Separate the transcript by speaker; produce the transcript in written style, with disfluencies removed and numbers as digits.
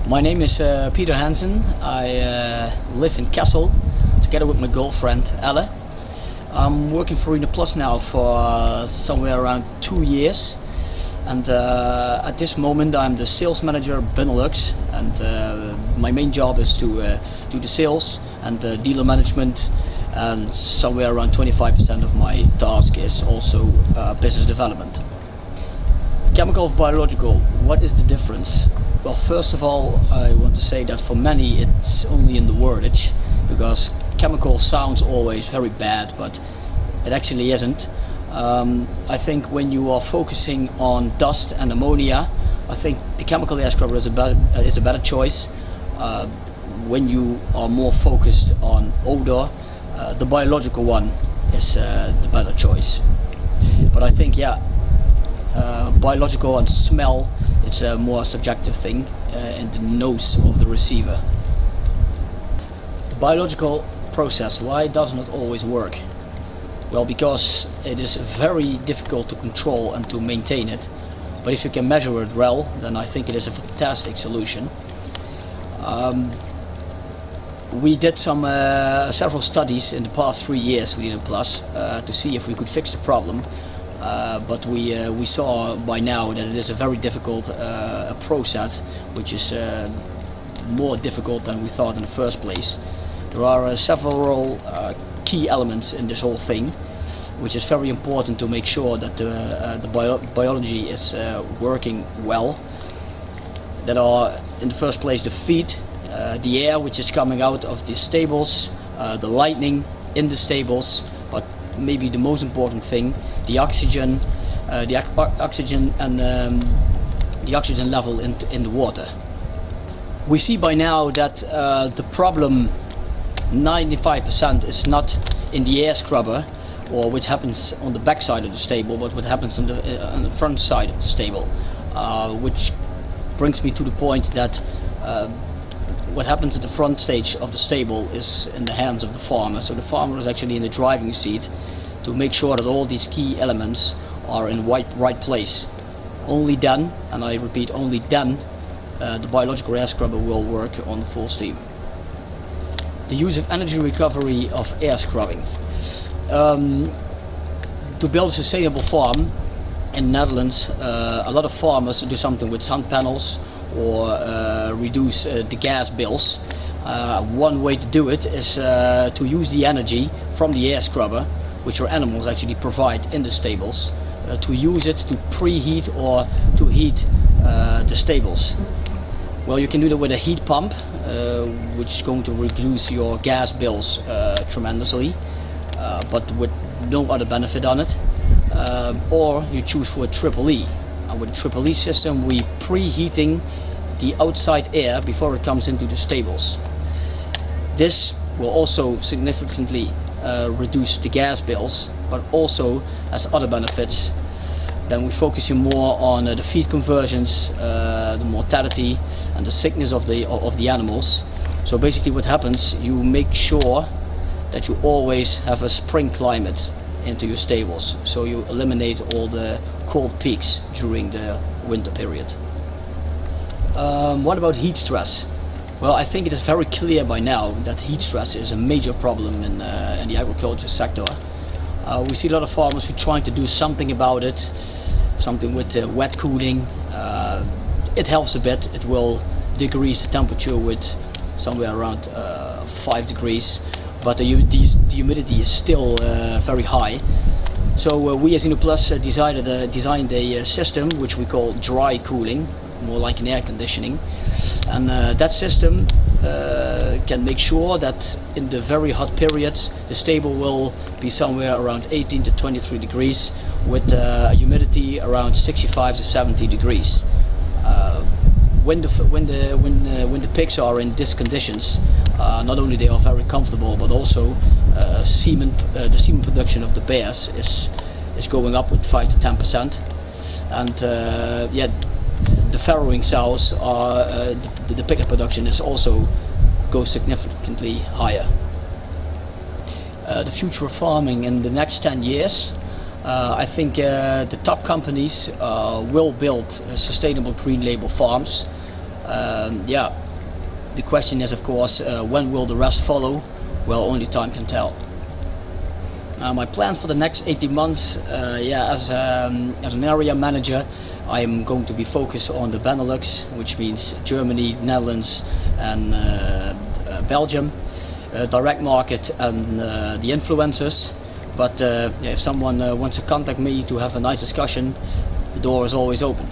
Speaker 1: My name is Pieter Hanssen. I live in Kassel together with my girlfriend Elle. I'm working for Eng July now for somewhere around 2 years, and at this moment I'm the sales manager Benelux, and my main job is to do the sales and dealer management, and somewhere around 25% of my task is also business development. Chemical of biological, what is the difference? Well, first of all, I want to say that for many it's only in the wordage, because chemical sounds always very bad, but it actually isn't. I think when you are focusing on dust and ammonia, I think the chemical air scrubber is a better choice. When you are more focused on odor, the biological one is the better choice. But I think, biological and smell, it's a more subjective thing in the nose of the receiver. The biological process, why does not always work? Well, because it is very difficult to control and to maintain it. But if you can measure it well, then I think it is a fantastic solution. We did several studies in the past 3 years with Eng July to see if we could fix the problem. But we saw by now that it is a very difficult process, which is more difficult than we thought in the first place. There are several key elements in this whole thing, which is very important to make sure that the biology is working well. That are, in the first place, the feed, the air which is coming out of the stables, the lighting in the stables, but maybe the most important thing, the oxygen, and the oxygen level in the water. We see by now that the problem 95% is not in the air scrubber, or which happens on the back side of the stable, but what happens on the front side of the stable, which brings me to the point that what happens at the front stage of the stable is in the hands of the farmer. So the farmer is actually in the driving seat to make sure that all these key elements are in right place. Only then, and I repeat, only then, the biological air scrubber will work on full steam. The use of energy recovery of air scrubbing. To build a sustainable farm in the Netherlands, a lot of farmers do something with sun panels or reduce the gas bills. One way to do it is to use the energy from the air scrubber, which our animals actually provide in the stables, to use it to preheat or to heat the stables. Well, you can do that with a heat pump, which is going to reduce your gas bills tremendously, but with no other benefit on it. Or you choose for a triple E. And with a triple E system, we preheating the outside air before it comes into the stables. This will also significantly reduce the gas bills, but also has other benefits. Then we focus more on the feed conversions, the mortality and the sickness of the animals. So basically what happens, you make sure that you always have a spring climate into your stables, so you eliminate all the cold peaks during the winter period. What about heat stress? Well, I think it is very clear by now that heat stress is a major problem in the agriculture sector. We see a lot of farmers who are trying to do something about it, something with wet cooling. It helps a bit. It will decrease the temperature with somewhere around 5 degrees, but the humidity is still very high. So we as Eng July designed a system which we call dry cooling, more like an air conditioning. And that system can make sure that in the very hot periods the stable will be somewhere around 18 to 23 degrees with humidity around 65 to 70 degrees. When the pigs are in these conditions, not only they are very comfortable, but also the semen production of the bears is going up with 5 to 10%, and the farrowing sows are the pickup production is also goes significantly higher. The future of farming in the next 10 years, I think the top companies will build sustainable green label farms. Yeah, the question is, of course, when will the rest follow? Well, only time can tell. My plan for the next 18 months, as an area manager, I am going to be focused on the Benelux, which means Germany, Netherlands and Belgium, direct market and the influencers. But if someone wants to contact me to have a nice discussion, the door is always open.